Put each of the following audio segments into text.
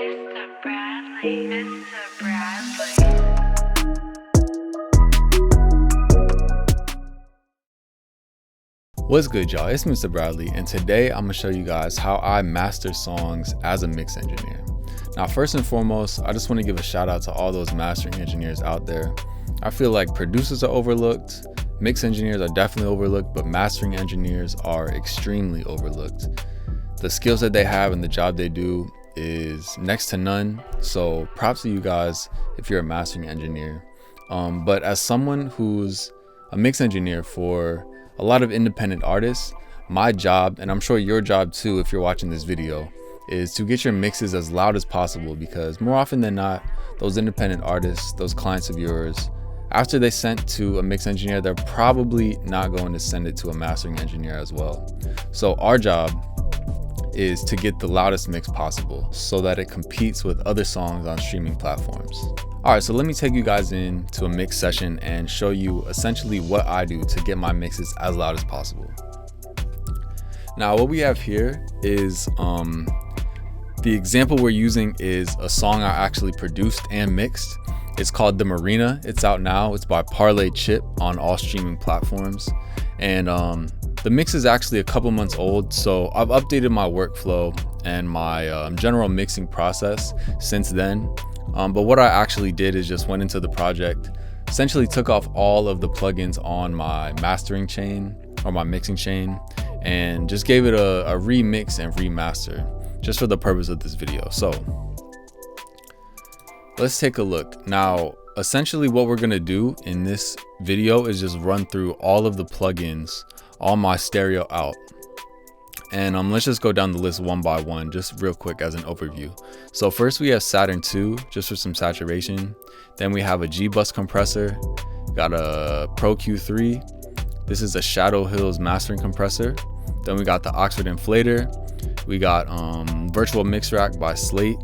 Mr. Bradley, Mr. Bradley. What's good, y'all? It's Mr. Bradley, and today I'm gonna show you guys how I master songs as a mix engineer. Now, first and foremost, I just want to give a shout out to all those mastering engineers out there. I feel like producers are overlooked, mix engineers are definitely overlooked, but mastering engineers are extremely overlooked. The skills that they have and the job they do is next to none. So props to you guys if you're a mastering engineer. But as someone who's a mix engineer for a lot of independent artists, my job, and I'm sure your job too if you're watching this video, is to get your mixes as loud as possible, because more often than not, those independent artists, those clients of yours, after they sent to a mix engineer, they're probably not going to send it to a mastering engineer as well. So our job is to get the loudest mix possible so that it competes with other songs on streaming platforms. All right, so let me take you guys into a mix session and show you essentially what I do to get my mixes as loud as possible. Now, what we have here is the example we're using is a song I actually produced and mixed. It's called The Marina. It's out now. It's by Parlay on all streaming platforms. And the mix is actually a couple months old, so I've updated my workflow and my general mixing process since then. But what I actually did is just went into the project, essentially took off all of the plugins on my mastering chain or my mixing chain, and just gave it a remix and remaster just for the purpose of this video. So let's take a look. Now, essentially what we're gonna do in this video is just run through all of the plugins on my stereo out. And let's just go down the list one by one, just real quick as an overview. So first we have Saturn 2, just for some saturation. Then we have a G-Bus compressor, got a Pro Q3. This is a Shadow Hills mastering compressor. Then we got the Oxford Inflator. We got Virtual Mix Rack by Slate.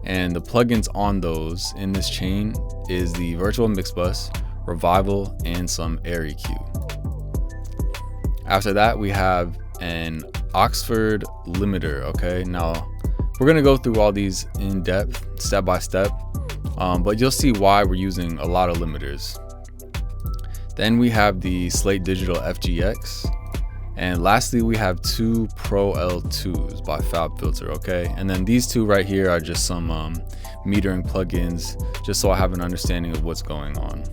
And the plugins on those in this chain is the Virtual Mix Bus, Revival, and some Air EQ. After that, we have an Oxford limiter. Okay, now we're gonna go through all these in depth, step by step, but you'll see why we're using a lot of limiters. Then we have the Slate Digital FG-X, and lastly we have two Pro L2s by FabFilter. Okay, and then these two right here are just some metering plugins, just so I have an understanding of what's going on.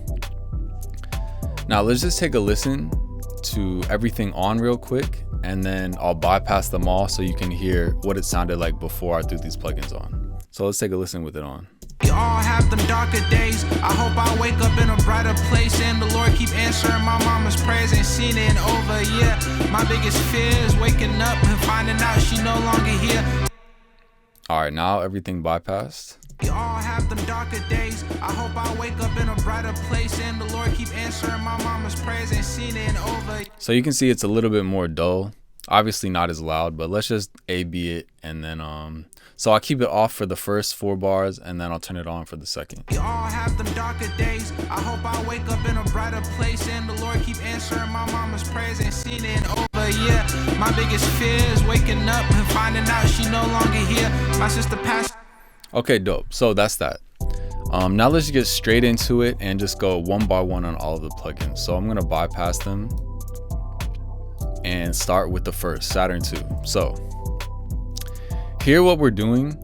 Now let's just take a listen to everything on real quick, and then I'll bypass them all so you can hear what it sounded like before I threw these plugins on. So let's take a listen with it on. We all have them darker days. I hope I wake up in a brighter place, and the Lord keep answering my mama's prayers. Ain't seen it in over a year. My biggest fear is waking up and finding out she no longer here. All right, now everything bypassed. We all have them darker days. I hope I wake up in a brighter place, and the Lord keep answering my mama's prayers. Ain't seen it in over. So you can see it's a little bit more dull. Obviously not as loud, but let's just A/B it, and then so I'll keep it off for the first 4 bars, and then I'll turn it on for the second. We all have them darker days. I hope I wake up in a brighter place, and the Lord keep answering my mama's prayers. Ain't seen it in over a year. My biggest fear is waking up and finding out she no longer here. My sister passed. Okay, dope. So that's that. Now let's get straight into it and just go one by one on all of the plugins. So I'm gonna bypass them and start with the first, Saturn 2. So here what we're doing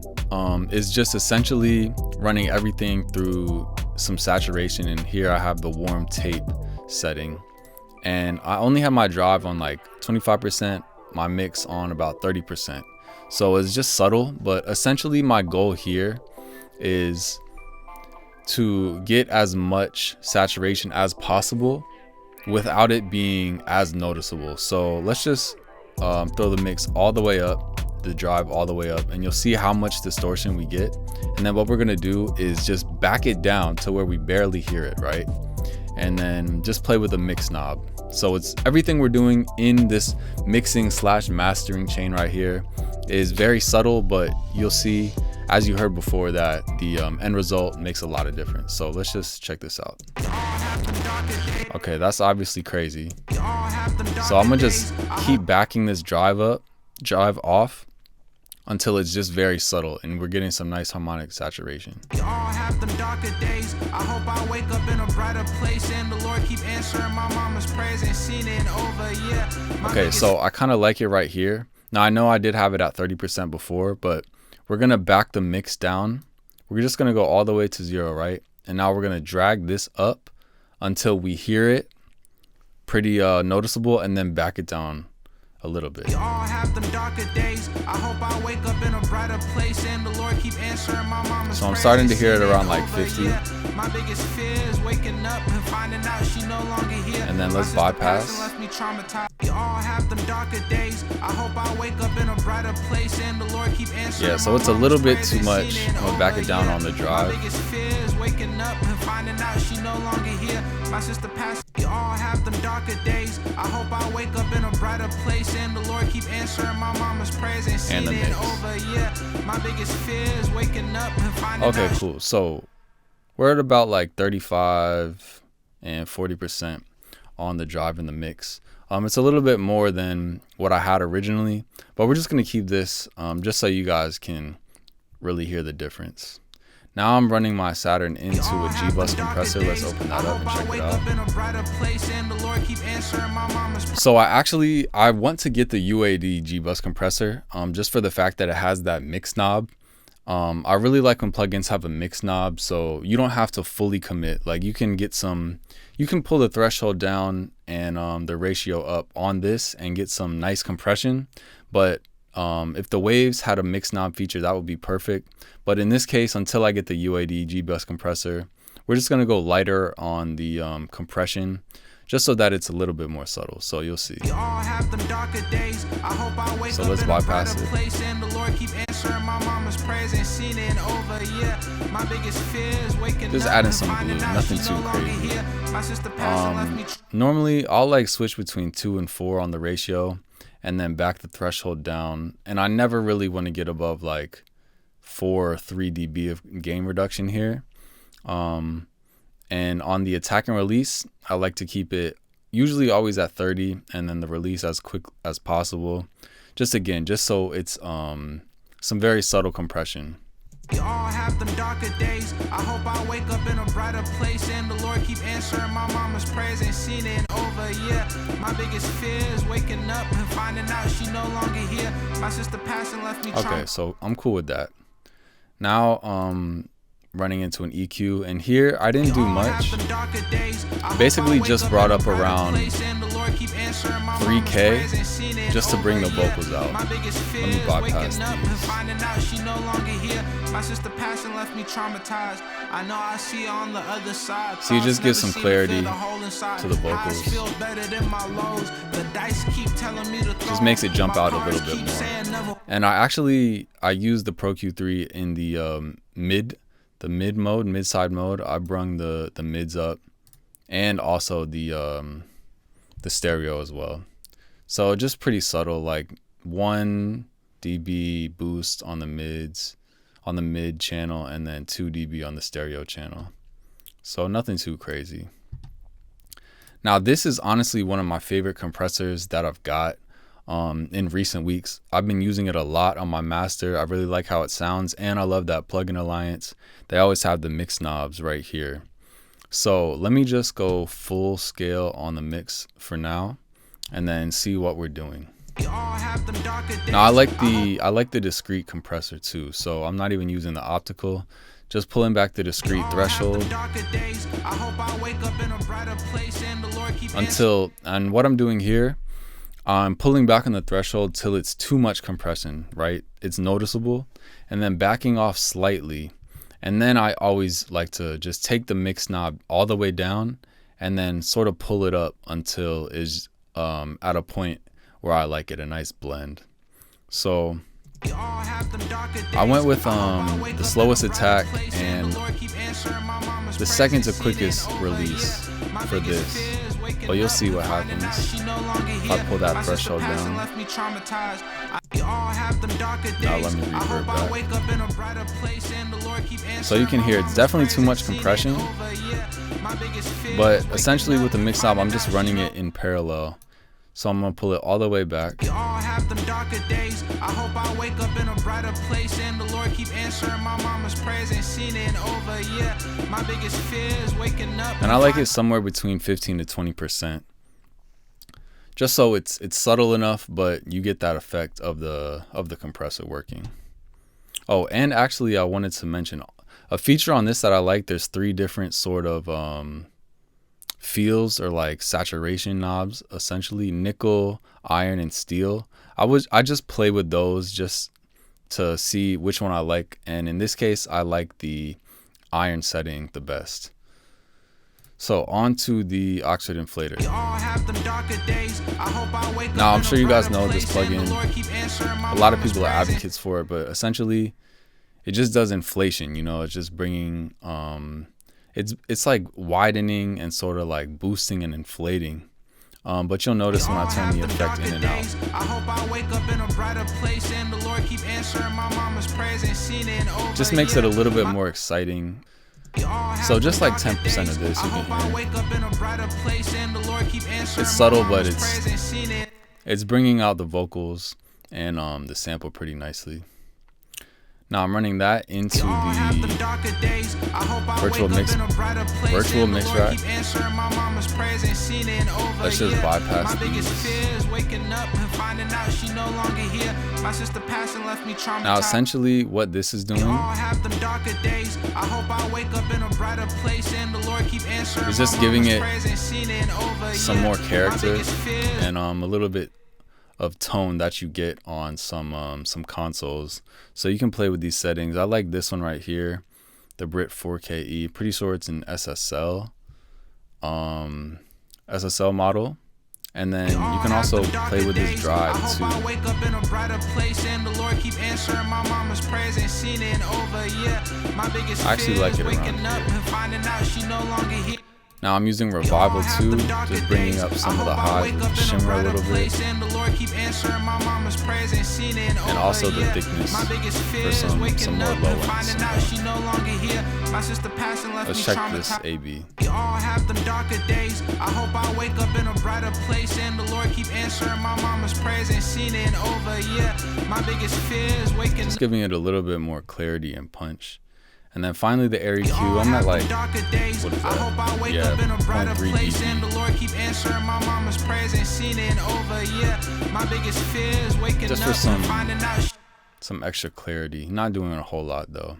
is just essentially running everything through some saturation, and here I have the warm tape setting, and I only have my drive on like 25%, my mix on about 30%. So it's just subtle, but essentially my goal here is to get as much saturation as possible without it being as noticeable. So let's just throw the mix all the way up, the drive all the way up, and you'll see how much distortion we get. And then what we're gonna do is just back it down to where we barely hear it, right? And then just play with the mix knob. So it's everything we're doing in this mixing / mastering chain right here is very subtle, but you'll see, as you heard before, that the end result makes a lot of difference. So let's just check this out. Okay, that's obviously crazy. So I'm gonna just keep backing this drive off until it's just very subtle and we're getting some nice harmonic saturation. We all have them darker days. I hope I wake up in a brighter place and the Lord keep answering my mama's prayers and seen it over. Yeah. Okay, so I kind of like it right here. Now I know I did have it at 30% before, but we're gonna back the mix down. We're just gonna go all the way to 0, right? And now we're gonna drag this up until we hear it pretty noticeable, and then back it down a little bit. We all have them darker days. I hope I wake up in a brighter place and the Lord keep answering my mama's So I'm starting to hear it around like 50. My biggest fear is waking up and finding out she no longer here. And then let's bypass. Left me traumatized. We all have them darker days. I hope I wake up in a brighter place and the Lord keep answering. Yeah, so it's a little bit too much. I'm gonna back it down on the drive. My biggest fear is waking up and finding out she no longer here. My sister passed. We all have them darker days. I hope I wake up in a brighter place and the Lord keep answering my mama's prayers and seen it over. Yeah, my biggest fear is waking up and finding out. Okay, cool. So we're at about like 35 and 40% on the drive in the mix. It's a little bit more than what I had originally, but we're just gonna keep this just so you guys can really hear the difference. Now I'm running my Saturn into a G-Bus compressor. Let's open that up and check it out. So I want to get the UAD G-Bus compressor just for the fact that it has that mix knob. I really like when plugins have a mix knob, so you don't have to fully commit. Like you can pull the threshold down and the ratio up on this and get some nice compression. But if the Waves had a mix knob feature, that would be perfect. But in this case, until I get the UAD G-Bus compressor, we're just gonna go lighter on the compression, just so that it's a little bit more subtle. So you'll see. So let's bypass it. Just adding some glue, nothing too crazy. Normally I'll like switch between 2 and 4 on the ratio and then back the threshold down. And I never really want to get above like 4 or 3 dB of gain reduction here. And on the attack and release, I like to keep it usually always at 30 and then the release as quick as possible. Just so it's some very subtle compression. We all have them darker days. I hope I wake up in a brighter place and the Lord keep answering my mama's prayers and seen it over. Yeah, my biggest fear is waking up and finding out she no longer here. My sister passed and left me. Okay, so I'm cool with that. Now running into an EQ, and here I didn't do much. Basically just brought up around 3K just to bring the vocals out. Let me bypass these. So you just give some clarity to the vocals. Just makes it jump out a little bit more. And I use the Pro Q3 in the mid-side mode. I brung the mids up and also the stereo as well. So just pretty subtle, like 1 dB boost on the mids, on the mid channel, and then 2 dB on the stereo channel. So nothing too crazy. Now this is honestly one of my favorite compressors that I've got in recent weeks. I've been using it a lot on my master. I really like how it sounds, and I love that plugin alliance. They always have the mix knobs right here. So let me just go full scale on the mix for now and then see what we're doing. Now I like the discrete compressor too, so I'm not even using the optical, just pulling back the discrete threshold and what I'm doing here, I'm pulling back on the threshold till it's too much compression, right? It's noticeable, and then backing off slightly. And then I always like to just take the mix knob all the way down and then sort of pull it up until it's at a point where I like it, a nice blend. So I went with the slowest attack and the second to quickest release for this. But you'll see what happens if I pull that threshold down. Now let me reverb that. So you can hear it's definitely too much compression, but essentially with the mix knob, I'm just running it in parallel So I'm gonna pull it all the way back. We all have them darker days. I hope I wake up in a brighter place, and the Lord keep answering my mama's prayers. Ain't seen it in over a year. My biggest fear is waking up. And I like it somewhere between 15 to 20%. Just so it's subtle enough, but you get that effect of the compressor working. Oh, and actually I wanted to mention a feature on this that I like. There's 3 different sort of feels, or like saturation knobs, essentially: nickel, iron, and steel. I just play with those just to see which one I like, and in this case I like the iron setting the best. So on to the Oxford Inflator. Now I'm sure you guys know this plugin. A lot of people are advocates for it, but essentially it just does inflation. You know, it's just bringing it's like widening and sort of like boosting and inflating. But you'll notice when I turn the effect in and out. Just makes it a little bit more exciting. So just like 10% of this you can hear. It's subtle, but it's bringing out the vocals and the sample pretty nicely. Now I'm running that into the virtual mix rack. Let's just bypass these. Now essentially what this is doing is just giving it some more character and a little bit of tone that you get on some consoles. So you can play with these settings. I like this one right here, the Brit 4KE. Pretty sure it's an SSL model. And then you can also play with this drive too. I actually like it around here. Now I'm using Revival too, just bringing up some of the highs with shimmer a little bit. And also the thickness for some more low ends. Let's check this AB. We all have them darker days. I hope I wake up in a brighter place, and the Lord keep answering my mama's prayers. Ain't seen it in over a year. My biggest fear is waking. Just giving it a little bit more clarity and punch. And then finally the Airy Q, I'm at like, what is that? Yeah, 0.3 dB. Just for some extra clarity. Not doing a whole lot though.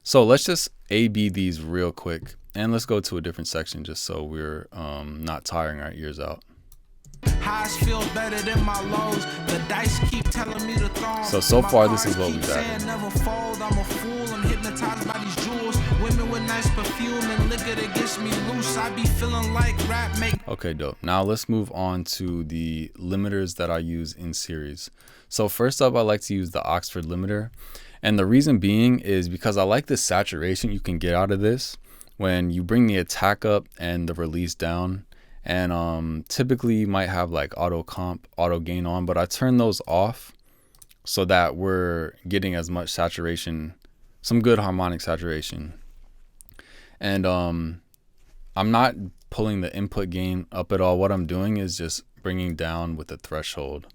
So let's just A/B these real quick, and let's go to a different section just so we're not tiring our ears out. Highs feel better than my lows. The dice keep telling me to throw. So far this is what we've got. Never fold. I'm a fool. I'm hypnotized by these jewels. Women with nice perfume and liquor that gets me loose. I be feeling like rap make. Okay, dope. Now let's move on to the limiters that I use in series. So first up, I like to use the Oxford limiter. And the reason being is because I like the saturation you can get out of this when you bring the attack up and the release down. And typically you might have like auto comp, auto gain on, but I turn those off so that we're getting as much saturation, some good harmonic saturation. And I'm not pulling the input gain up at all. What I'm doing is just bringing down with the threshold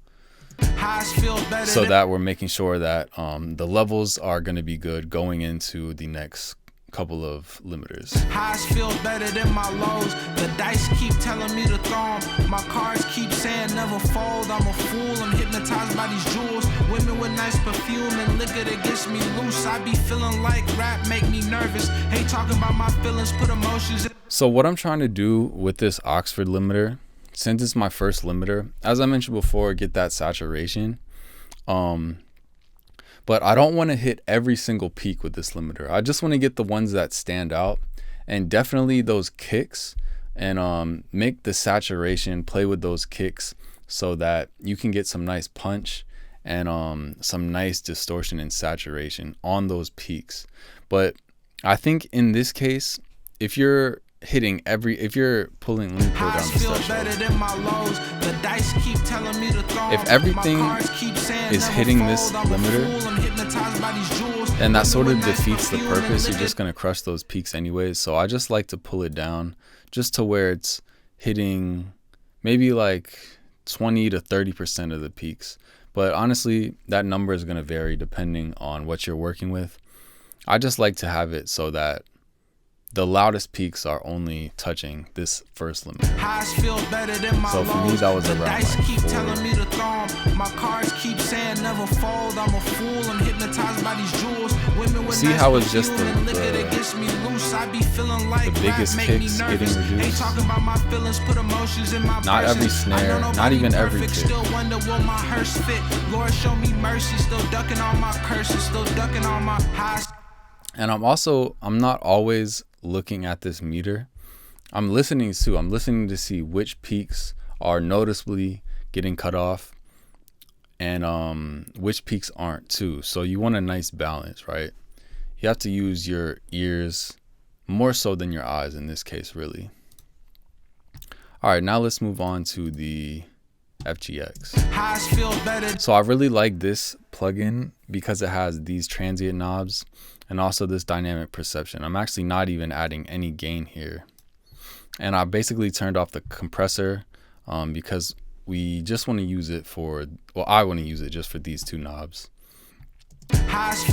so that we're making sure that the levels are going to be good going into the next couple of limiters. Highs feel better than my lows. The dice keep telling me to throw them. My cards keep saying never fold. I'm a fool. I'm hypnotized by these jewels. Women with nice perfume and liquor that gets me loose. I be feeling like rap make me nervous. Hate talking about my feelings, put emotions in. So what I'm trying to do with this Oxford limiter, since it's my first limiter, as I mentioned before, get that saturation. But I don't want to hit every single peak with this limiter. I just want to get the ones that stand out, and definitely those kicks, and make the saturation, play with those kicks so that you can get some nice punch and some nice distortion and saturation on those peaks. But I think in this case, if you're hitting if you're pulling, let me pull down the threshold. If everything is hitting this limiter, then that sort of defeats the purpose. You're just gonna crush those peaks anyways. So I just like to pull it down just to where it's hitting maybe like 20 to 30% of the peaks. But honestly, that number is going to vary depending on what you're working with. I just like to have it so that the loudest peaks are only touching this first limiter. So for me, that was around like 4. My cards keep saying never fold. I'm a fool. I'm hypnotized by these jewels. Women with See nice how it's just perfume and liquor that gets me loose. I be feeling like the biggest rap make me kicks nervous. getting reduced. Ain't talking about my feelings, put emotions in my Not every verses. snare, I know not nobody even every perfect, kick. Still wonder will my hearse fit. Lord show me mercy. Still ducking all my curses. Still ducking all my highs. And I'm not always looking at this meter. I'm listening to see which peaks are noticeably getting cut off and which peaks aren't too. So you want a nice balance, right? You have to use your ears more so than your eyes in this case, really. All right, now let's move on to the FG-X. So I really like this plugin because it has these transient knobs and also this dynamic perception. I'm actually not even adding any gain here. And I basically turned off the compressor because we just want to use it for, well, I want to use it just for these two knobs.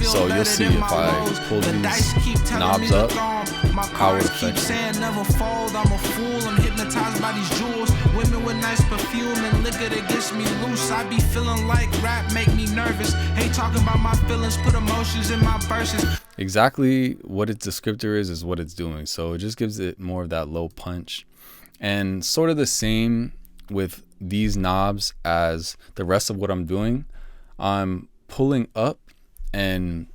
So you'll see if I pull these knobs up, how it affects it. Never fold, I'm a fool, I'm hypnotized by these jewels. Women with nice perfume and liquor that gets me loose. I be feeling like rap make me nervous. Hate talking about my feelings, put emotions in my verses. Exactly what its descriptor is what it's doing. So it just gives it more of that low punch. And sort of the same with these knobs as the rest of what I'm doing. I'm pulling up and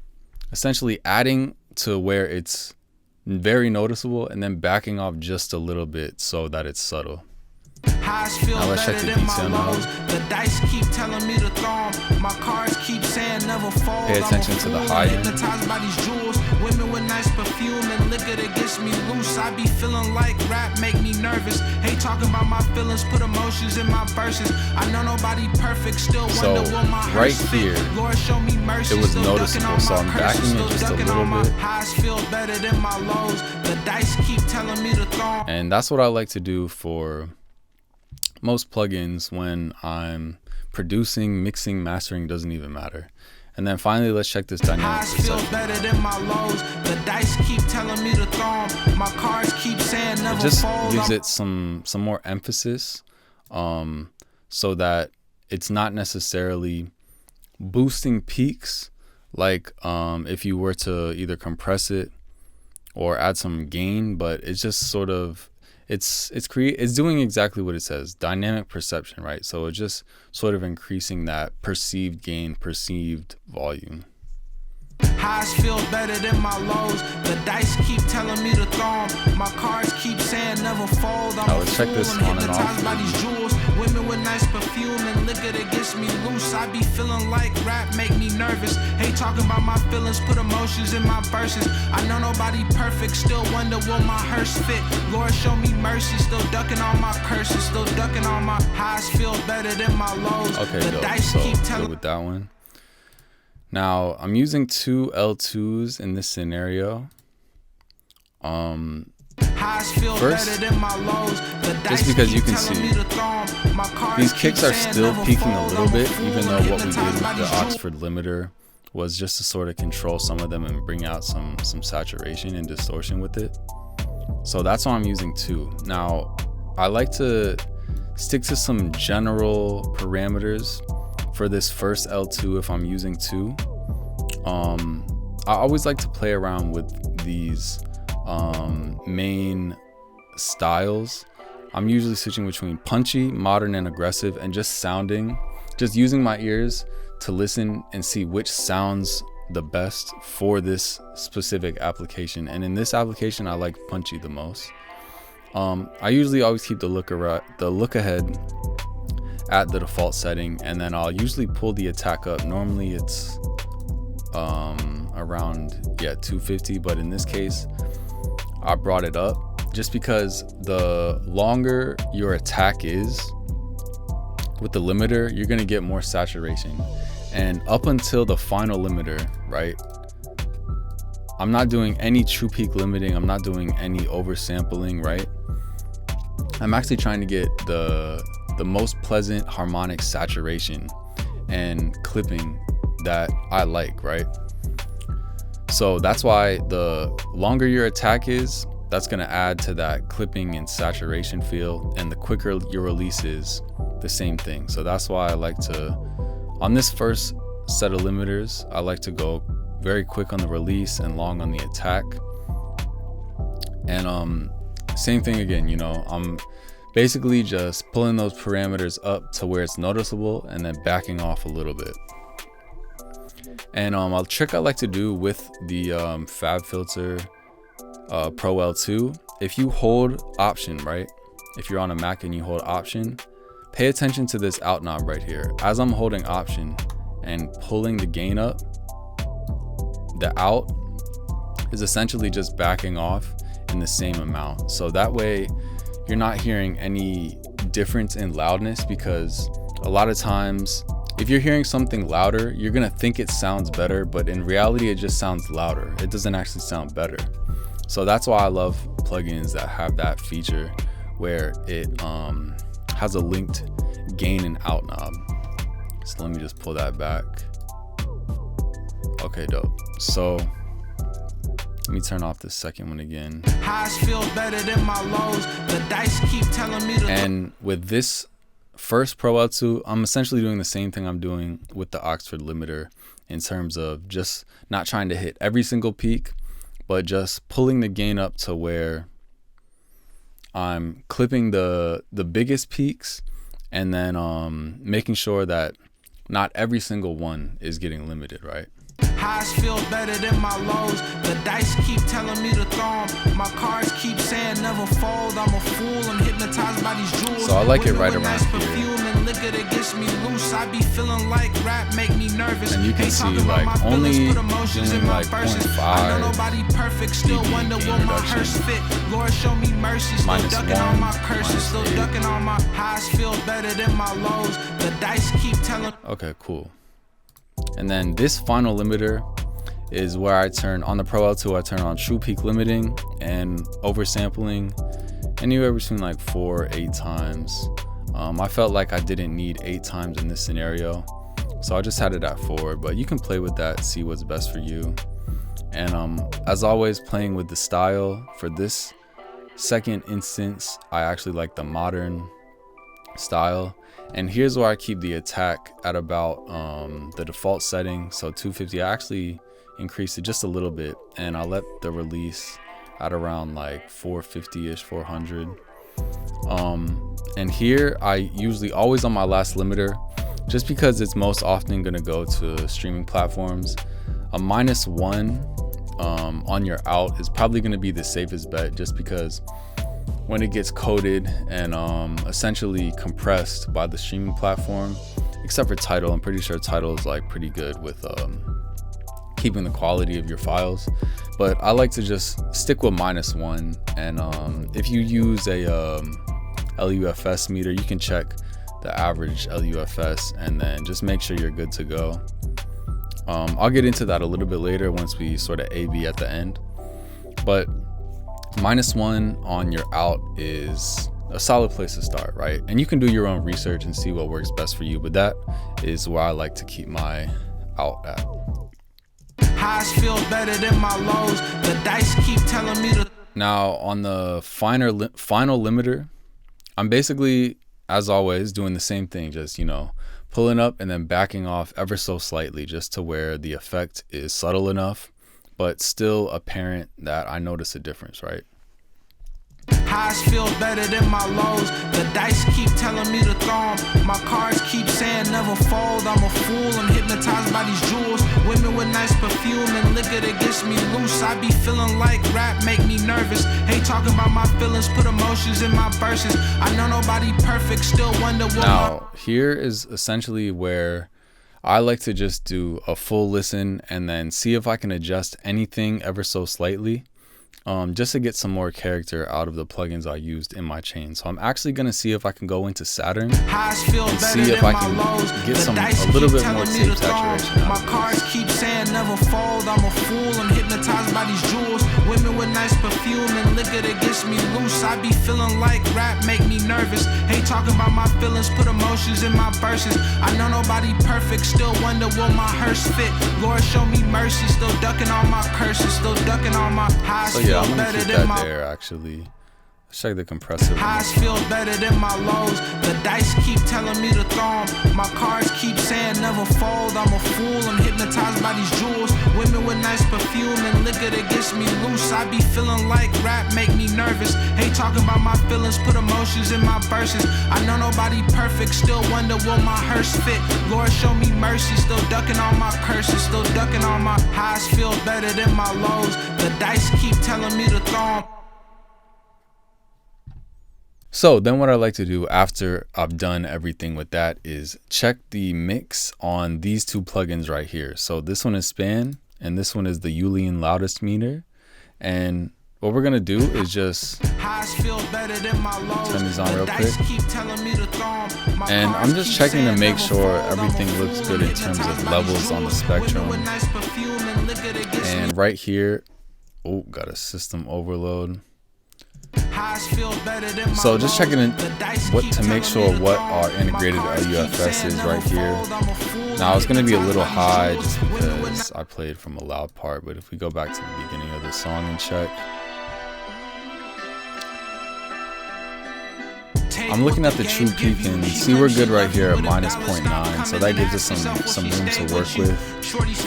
essentially adding to where it's very noticeable and then backing off just a little bit so that it's subtle. Now let's check the detail knob. The dice keep telling me to throw 'em. My cards keep saying never fold. Pay attention to the high end. Hypnotized by these jewels. Women with nice perfume and liquor that gets me loose. I be feeling like rap make me nervous. Hate talking about my feelings, put emotions in my verses. I know nobody perfect, still wonder will my right hearse here, fit. Lord show me mercy. it was Still ducking noticeable, all so my I'm curses, backing it still just a ducking little all my bit. highs feel better than my lows. The dice keep telling me to throw 'em. And that's what I like to do for most plugins when I'm producing, mixing, mastering, doesn't even matter. And then finally, let's check this dynamic perception. Better than my lows. The dice keep telling me to throw 'em. My cards keep saying never It just fold. gives it some more emphasis, so that it's not necessarily boosting peaks like if you were to either compress it or add some gain, but it's just sort of it's doing exactly what it says, dynamic perception, right? So it's just sort of increasing that perceived gain, perceived volume. Highs feel better than my lows. The dice keep telling me to throw 'em. My cards keep saying never fold. I'm Now a let's check fool. this I'm on and off. hypnotized by these jewels. Women with nice perfume and liquor that gets me loose. I be feeling like rap make me nervous. Hate talking about my feelings, put emotions in my verses. I know nobody perfect, still wonder will my hearse fit. Lord show me mercy, still ducking all my curses, still ducking all my highs feel better than my lows. Okay, the dope. dice So keep good telling with that one. Now I'm using two L2s in this scenario. First, just because you can see these kicks are still peaking a little bit, even though what we did with the Oxford limiter was just to sort of control some of them and bring out some saturation and distortion with it. So that's why I'm using two. Now I like to stick to some general parameters for this first L2 if I'm using two. I always like to play around with these main styles. I'm usually switching between punchy, modern, and aggressive, and just using my ears to listen and see which sounds the best for this specific application. And in this application, I like punchy the most. I usually always keep the look ahead at the default setting, and then I'll usually pull the attack up. Normally it's around 250, but in this case I brought it up just because the longer your attack is with the limiter, you're gonna get more saturation. And up until the final limiter, right, I'm not doing any true peak limiting, I'm not doing any oversampling, right? I'm actually trying to get the the most pleasant harmonic saturation and clipping that I like, right? So that's why the longer your attack is, that's going to add to that clipping and saturation feel, and the quicker your release is, the same thing. So that's why I like to, on this first set of limiters, I like to go very quick on the release and long on the attack. And same thing again, you know, I'm basically just pulling those parameters up to where it's noticeable and then backing off a little bit. And a trick I like to do with the FabFilter Pro L2, if you hold Option, right? If you're on a Mac and you hold Option, pay attention to this out knob right here. As I'm holding Option and pulling the gain up, the out is essentially just backing off in the same amount. So that way you're not hearing any difference in loudness, because a lot of times if you're hearing something louder, you're gonna think it sounds better, but in reality it just sounds louder. It doesn't actually sound better. So that's why I love plugins that have that feature where it has a linked gain and out knob. So let me just pull that back. Okay, dope. So let me turn off the second one again. Highs feel better than my lows. The dice keep telling me to. And with this first Pro L2, I'm essentially doing the same thing I'm doing with the Oxford limiter, in terms of just not trying to hit every single peak, but just pulling the gain up to where I'm clipping the biggest peaks, and then making sure that not every single one is getting limited, right? Highs feel better than my lows. The dice keep telling me to throw 'em. My cards keep saying never fold. I'm a fool. I'm hypnotized by these jewels. So I like it right Women with around nice here. perfume and liquor that gets me loose. I be feeling like rap make me nervous. And you can Ain't see, talking about like, my feelings, only put emotions in doing, my like, verses. 0.5 I know nobody perfect. Still dB wonder gain will my reduction. hearse fit. Lord show me mercy. Still -1, ducking all my curses. Still -8. ducking all my highs feel better than my lows. The dice keep telling. Okay, cool. And then this final limiter is where I turn on the Pro L2. I turn on true peak limiting and oversampling anywhere between like 4 or 8 times. I felt like I didn't need 8 times in this scenario, so I just had it at 4, but you can play with that, see what's best for you. And as always, playing with the style. For this second instance, I actually like the modern style. And here's where I keep the attack at about the default setting, so 250. I actually increased it just a little bit, and I let the release at around like 450-ish, 400. And here I usually always on my last limiter, just because it's most often going to go to streaming platforms. A -1 on your out is probably going to be the safest bet, just because when it gets coded and essentially compressed by the streaming platform, except for Tidal, I'm pretty sure Tidal is like pretty good with keeping the quality of your files, but I like to just stick with -1. And if you use a LUFS meter, you can check the average LUFS and then just make sure you're good to go. I'll get into that a little bit later once we sort of A/B at the end, but -1 on your out is a solid place to start, right? And you can do your own research and see what works best for you, but that is where I like to keep my out at. Highs feel better than my lows. The dice keep telling me to. Now on the final limiter, I'm basically, as always, doing the same thing, just, you know, pulling up and then backing off ever so slightly, just to where the effect is subtle enough, but still apparent that I notice a difference, right? Highs feel better than my lows. The dice keep telling me to throw 'em. My cards keep saying never fold. I'm a fool. I'm hypnotized by these jewels. Women with nice perfume and liquor that gets me loose. I be feeling like rap make me nervous. Ain't talking about my feelings, put emotions in my verses. I know nobody perfect. Still wonder what. Now here is essentially where I like to just do a full listen and then see if I can adjust anything ever so slightly. Just to get some more character out of the plugins I used in my chain. So I'm actually going to see if I can go into Saturn and see if I can get a little bit more tape saturation out My of cards this. keep saying never fold. I'm a fool. I'm hypnotized by these jewels. Women with nice nice perfume and liquor that gets me loose. I be feeling like rap make me nervous. Hate talking about my feelings, put emotions in my verses. I know nobody perfect, still wonder will my hearse fit. Lord show me mercy, still ducking all my curses, still ducking all my highs. So yeah, I'm feel gonna better keep than that my there actually. Let's check the compressor. highs feel better than my lows. The dice keep telling me to throw 'em. My cards keep saying never fold. I'm a fool, I'm hypnotized by these jewels. Women with nice perfume and liquor that gets me loose. I be feeling like rap make me nervous. Hate talking about my feelings, put emotions in my verses. I know nobody perfect, still wonder will my hearse fit. Lord show me mercy, still ducking all my curses, still ducking all my highs feel better than my lows. The dice keep telling me to throw 'em. So then what I like to do after I've done everything with that is check the mix on these two plugins right here. So this one is Span and this one is the Julian Loudest Meter. And what we're gonna do is just turn these on real quick. And I'm just checking to make sure everything looks good in terms of levels on the spectrum. And right here, oh, got a system overload. So just checking in what to make sure what our integrated LUFS is right here. Now it's going to be a little high just because I played from a loud part, but if we go back to the beginning of the song and check, I'm looking at the true peak and see we're good right here at -0.9, so that gives us some room to work with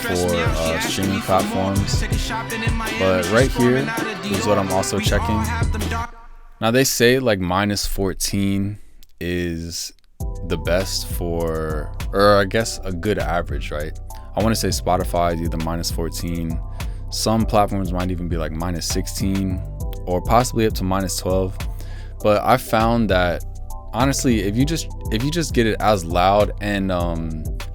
for streaming platforms. But right here is what I'm also checking. Now they say like -14 is the best for, or I guess a good average, right? I want to say Spotify is either -14. Some platforms might even be like -16 or possibly up to -12. But I found that honestly, if you just get it as loud and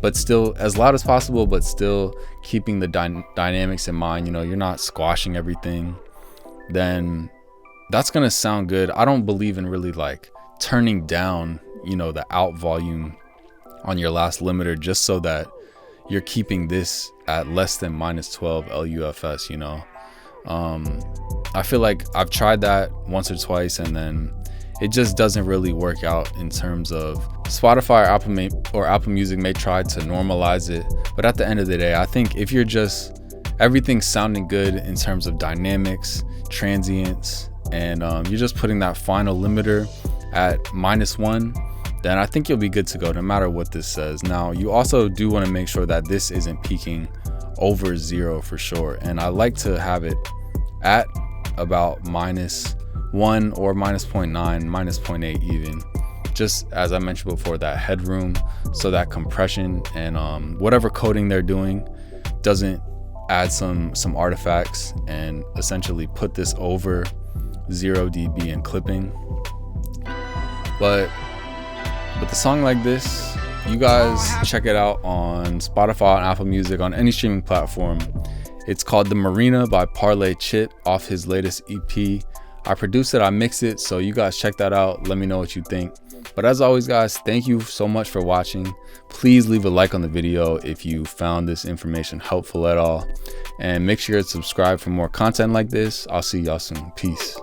but still as loud as possible, but still keeping the dynamics in mind, you know, you're not squashing everything, then that's gonna sound good. I don't believe in really like turning down, you know, the out volume on your last limiter just so that you're keeping this at less than -12 LUFS, you know. I feel like I've tried that once or twice and then it just doesn't really work out in terms of Spotify or Apple Music may try to normalize it, but at the end of the day, I think if you're just everything's sounding good in terms of dynamics, transients, and you're just putting that final limiter at -1, then I think you'll be good to go no matter what this says. Now, you also do want to make sure that this isn't peaking over 0 for sure, and I like to have it at about -1 or -0.9, -0.8 even, just as I mentioned before, that headroom, so that compression and whatever coding they're doing doesn't add some artifacts and essentially put this over 0 dB in clipping. But with a song like this, you guys check it out on Spotify and Apple Music, on any streaming platform. It's called The Marina by Parlay Chip off his latest EP. I produce it, I mix it, so you guys check that out. Let me know what you think. But as always, guys, thank you so much for watching. Please leave a like on the video if you found this information helpful at all. And make sure to subscribe for more content like this. I'll see y'all soon. Peace.